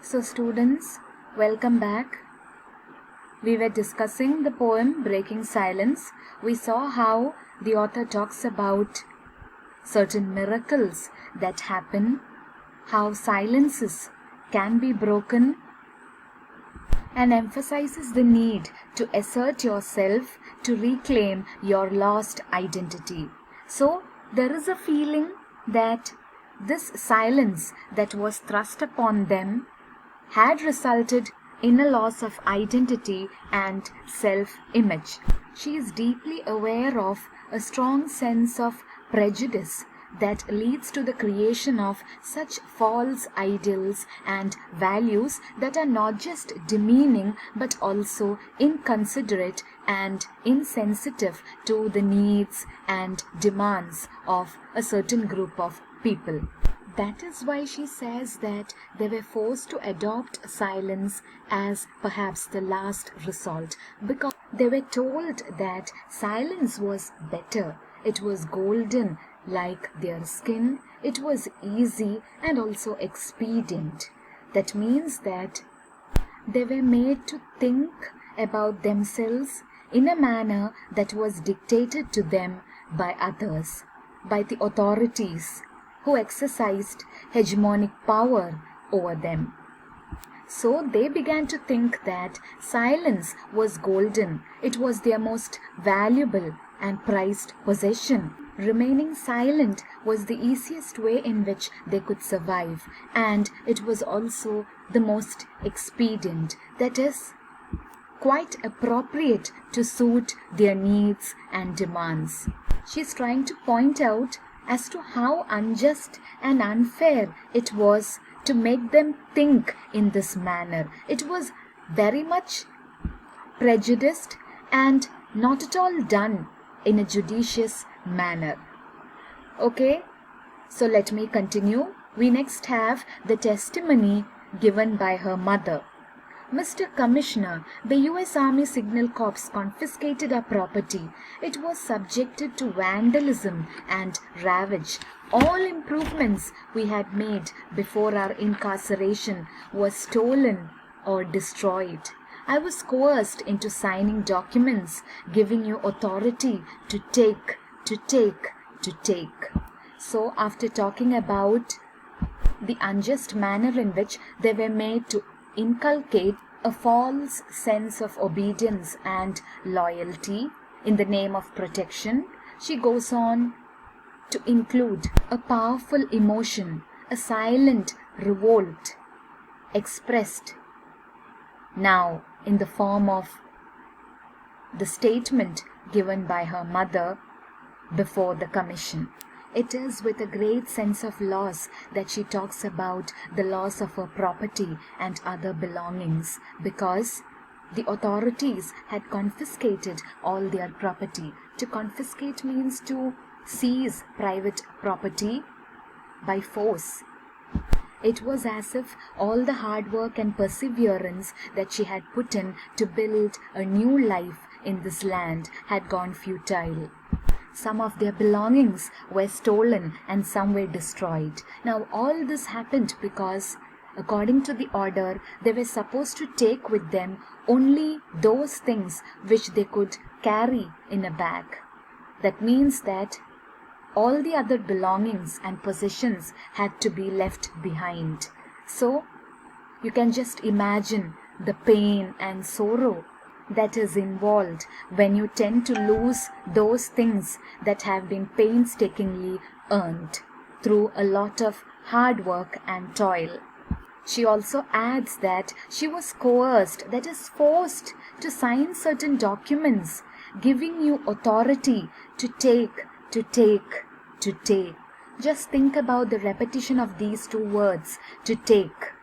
So students, welcome back. We were discussing the poem Breaking Silence. We saw how the author talks about certain miracles that happen, how silences can be broken, and emphasizes the need to assert yourself to reclaim your lost identity. So there is a feeling that this silence that was thrust upon them had resulted in a loss of identity and self-image. She is deeply aware of a strong sense of prejudice that leads to the creation of such false ideals and values that are not just demeaning but also inconsiderate and insensitive to the needs and demands of a certain group of people. That is why she says that they were forced to adopt silence as perhaps the last resort, because they were told that silence was better. It was golden like their skin. It was easy and also expedient. That means that they were made to think about themselves in a manner that was dictated to them by others, by the authorities who exercised hegemonic power over them. So they began to think that silence was golden. It was their most valuable and prized possession. Remaining silent was the easiest way in which they could survive, and it was also the most expedient, that is, quite appropriate to suit their needs and demands. She is trying to point out as to how unjust and unfair it was to make them think in this manner. It was very much prejudiced and not at all done in a judicious manner. Okay, so let me continue. We next have the testimony given by her mother. Mr. Commissioner, the U.S. Army Signal Corps confiscated our property. It was subjected to vandalism and ravage. All improvements we had made before our incarceration were stolen or destroyed. I was coerced into signing documents giving you authority to take. So after talking about the unjust manner in which they were made to inculcate a false sense of obedience and loyalty in the name of protection, she goes on to include a powerful emotion, a silent revolt expressed now in the form of the statement given by her mother before the commission. It is with a great sense of loss that she talks about the loss of her property and other belongings, because the authorities had confiscated all their property. To confiscate means to seize private property by force. It was as if all the hard work and perseverance that she had put in to build a new life in this land had gone futile. Some of their belongings were stolen and some were destroyed. Now all this happened because, according to the order, they were supposed to take with them only those things which they could carry in a bag. That means that all the other belongings and possessions had to be left behind. So you can just imagine the pain and sorrow that is involved when you tend to lose those things that have been painstakingly earned through a lot of hard work and toil. She also adds that she was coerced, that is forced, to sign certain documents giving you authority to take. Just think about the repetition of these two words, to take.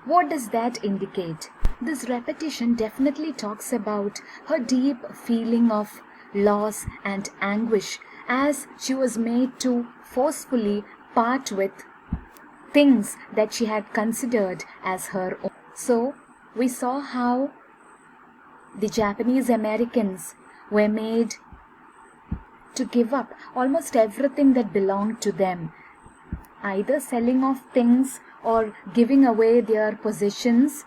What does that indicate? This repetition definitely talks about her deep feeling of loss and anguish as she was made to forcefully part with things that she had considered as her own. So we saw how the Japanese Americans were made to give up almost everything that belonged to them, either selling off things or giving away their possessions,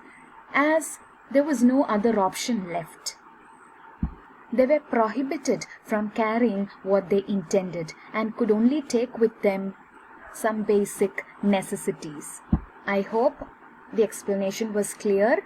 as there was no other option left. They were prohibited from carrying what they intended and could only take with them some basic necessities. I hope the explanation was clear.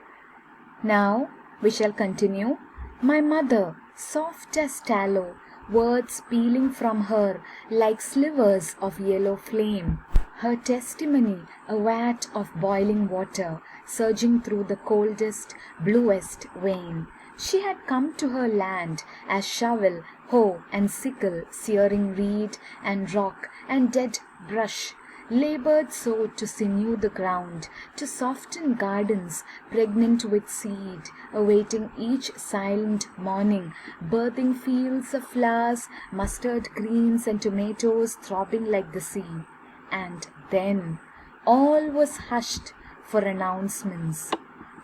Now we shall continue. My mother, soft as tallow, words peeling from her like slivers of yellow flame. Her testimony, a vat of boiling water, surging through the coldest, bluest vein. She had come to her land as shovel, hoe, and sickle, searing reed and rock and dead brush, labored so to sinew the ground, to soften gardens pregnant with seed, awaiting each silent morning, birthing fields of flowers, mustard greens and tomatoes throbbing like the sea. And then all was hushed for announcements.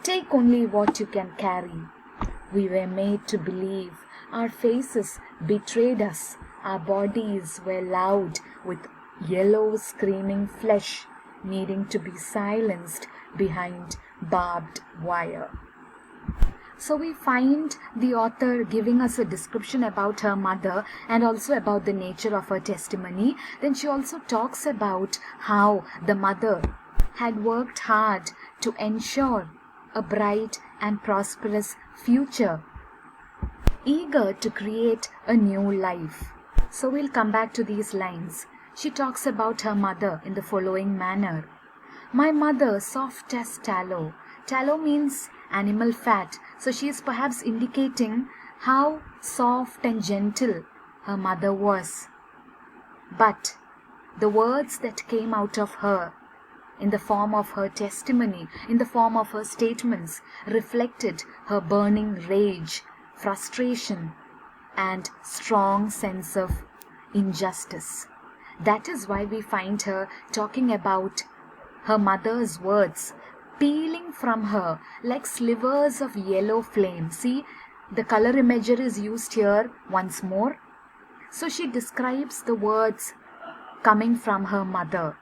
Take only what you can carry. We were made to believe. Our faces betrayed us. Our bodies were loud with yellow screaming flesh, needing to be silenced behind barbed wire. So we find the author giving us a description about her mother and also about the nature of her testimony. Then she also talks about how the mother had worked hard to ensure a bright and prosperous future, eager to create a new life. So we'll come back to these lines. She talks about her mother in the following manner. My mother, soft as tallow. Tallow means animal fat. So she is perhaps indicating how soft and gentle her mother was. But the words that came out of her in the form of her testimony, in the form of her statements, reflected her burning rage, frustration, and strong sense of injustice. That is why we find her talking about her mother's words peeling from her like slivers of yellow flame. See, the color imagery is used here once more. So she describes the words coming from her mother,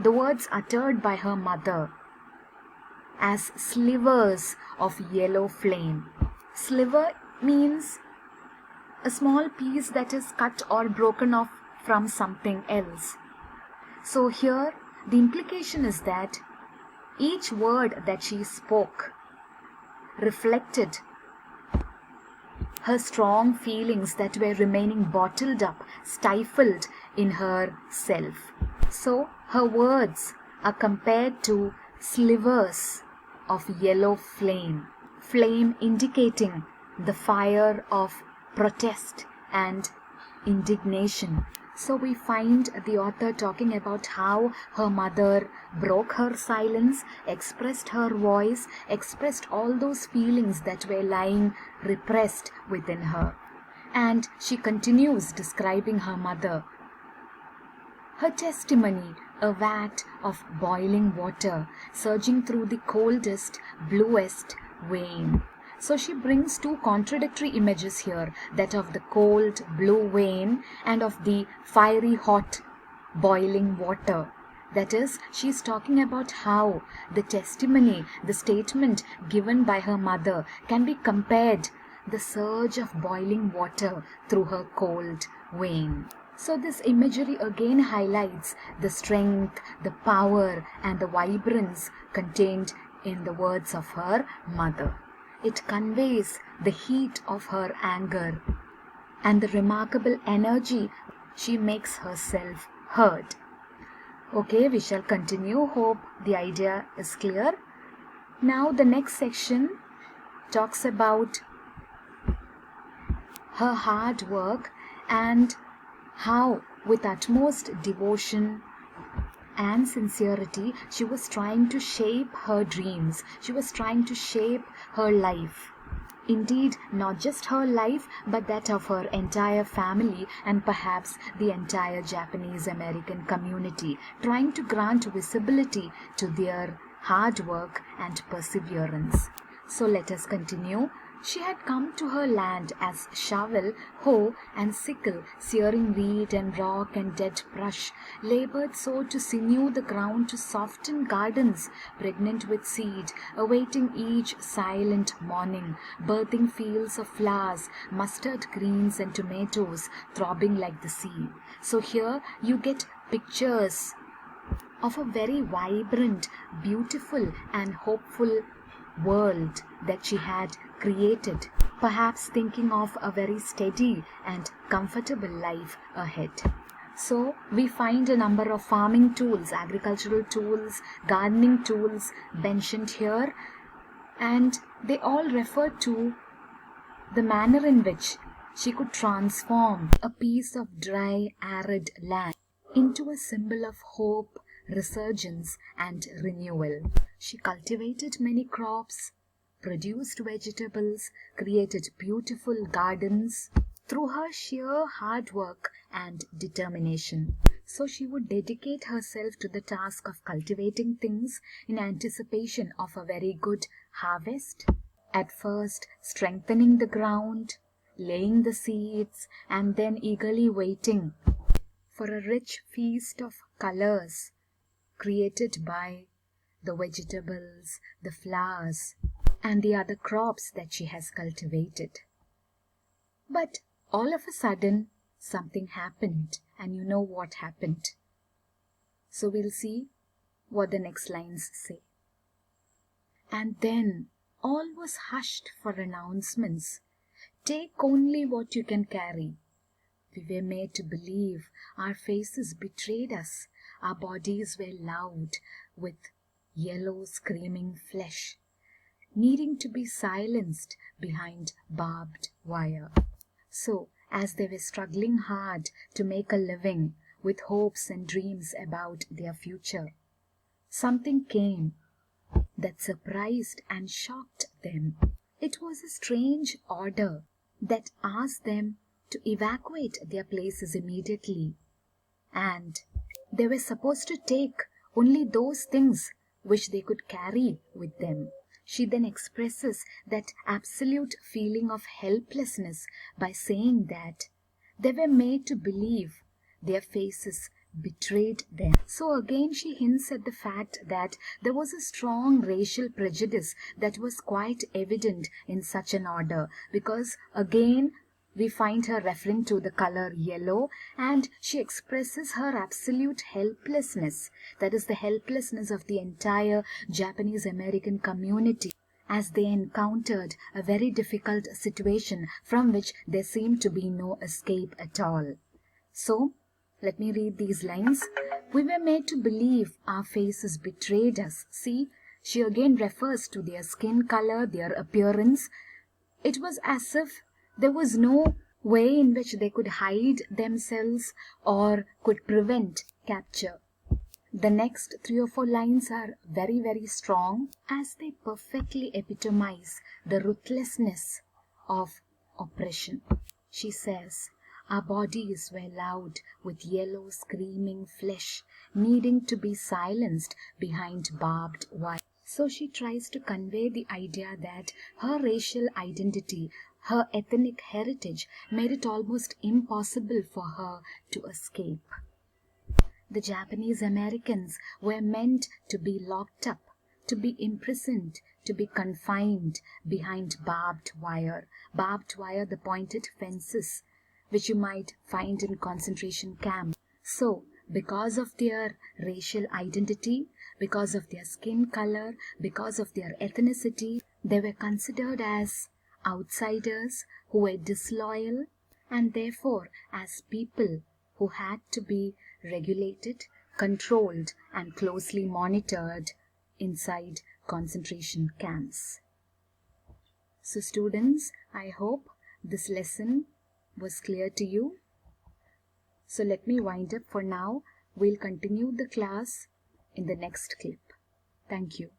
the words uttered by her mother, as slivers of yellow flame. Sliver means a small piece that is cut or broken off from something else. So here the implication is that each word that she spoke reflected her strong feelings that were remaining bottled up, stifled in herself. So her words are compared to slivers of yellow flame, flame indicating the fire of protest and indignation. So we find the author talking about how her mother broke her silence, expressed her voice, expressed all those feelings that were lying repressed within her. And she continues describing her mother. Her testimony, a vat of boiling water, surging through the coldest, bluest vein. So she brings two contradictory images here, that of the cold blue vein and of the fiery hot boiling water. That is, she is talking about how the testimony, the statement given by her mother can be compared the surge of boiling water through her cold vein. So this imagery again highlights the strength, the power and the vibrance contained in the words of her mother. It conveys the heat of her anger and the remarkable energy she makes herself heard. Okay, we shall continue. Hope the idea is clear. Now the next section talks about her hard work and how with utmost devotion and sincerity she was trying to shape her dreams. She was trying to shape her life. Indeed, not just her life, but that of her entire family and perhaps the entire Japanese American community, trying to grant visibility to their hard work and perseverance. So let us continue. She had come to her land as shovel, hoe, and sickle, searing wheat and rock and dead brush, labored so to sinew the ground to soften gardens pregnant with seed, awaiting each silent morning, birthing fields of flowers, mustard greens and tomatoes throbbing like the sea. So here you get pictures of a very vibrant, beautiful, and hopeful world that she had created, perhaps thinking of a very steady and comfortable life ahead. So we find a number of farming tools, agricultural tools, gardening tools mentioned here, and they all refer to the manner in which she could transform a piece of dry, arid land into a symbol of hope, resurgence, and renewal. She cultivated many crops, produced vegetables, created beautiful gardens through her sheer hard work and determination. So she would dedicate herself to the task of cultivating things in anticipation of a very good harvest. At first, strengthening the ground, laying the seeds, and then eagerly waiting for a rich feast of colors created by the vegetables, the flowers, and the other crops that she has cultivated. But all of a sudden, something happened, and you know what happened. So we'll see what the next lines say. And then all was hushed for announcements. Take only what you can carry. We were made to believe our faces betrayed us. Our bodies were loud with yellow screaming flesh, needing to be silenced behind barbed wire. So, as they were struggling hard to make a living with hopes and dreams about their future, something came that surprised and shocked them. It was a strange order that asked them to evacuate their places immediately, and they were supposed to take only those things which they could carry with them. She then expresses that absolute feeling of helplessness by saying that they were made to believe their faces betrayed them. So again she hints at the fact that there was a strong racial prejudice that was quite evident in such an order, because again we find her referring to the color yellow, and she expresses her absolute helplessness, that is the helplessness of the entire Japanese American community, as they encountered a very difficult situation from which there seemed to be no escape at all. So, let me read these lines. We were made to believe our faces betrayed us. See, she again refers to their skin color, their appearance. It was as if there was no way in which they could hide themselves or could prevent capture. The next 3 or 4 lines are very, very strong, as they perfectly epitomize the ruthlessness of oppression. She says, our bodies were loud with yellow screaming flesh, needing to be silenced behind barbed wire. So she tries to convey the idea that her racial identity, her ethnic heritage, made it almost impossible for her to escape. The Japanese Americans were meant to be locked up, to be imprisoned, to be confined behind barbed wire. Barbed wire, the pointed fences, which you might find in concentration camps. So, because of their racial identity, because of their skin color, because of their ethnicity, they were considered as outsiders who were disloyal, and therefore as people who had to be regulated, controlled, and closely monitored inside concentration camps. So students, I hope this lesson was clear to you. So let me wind up for now. We'll continue the class in the next clip. Thank you.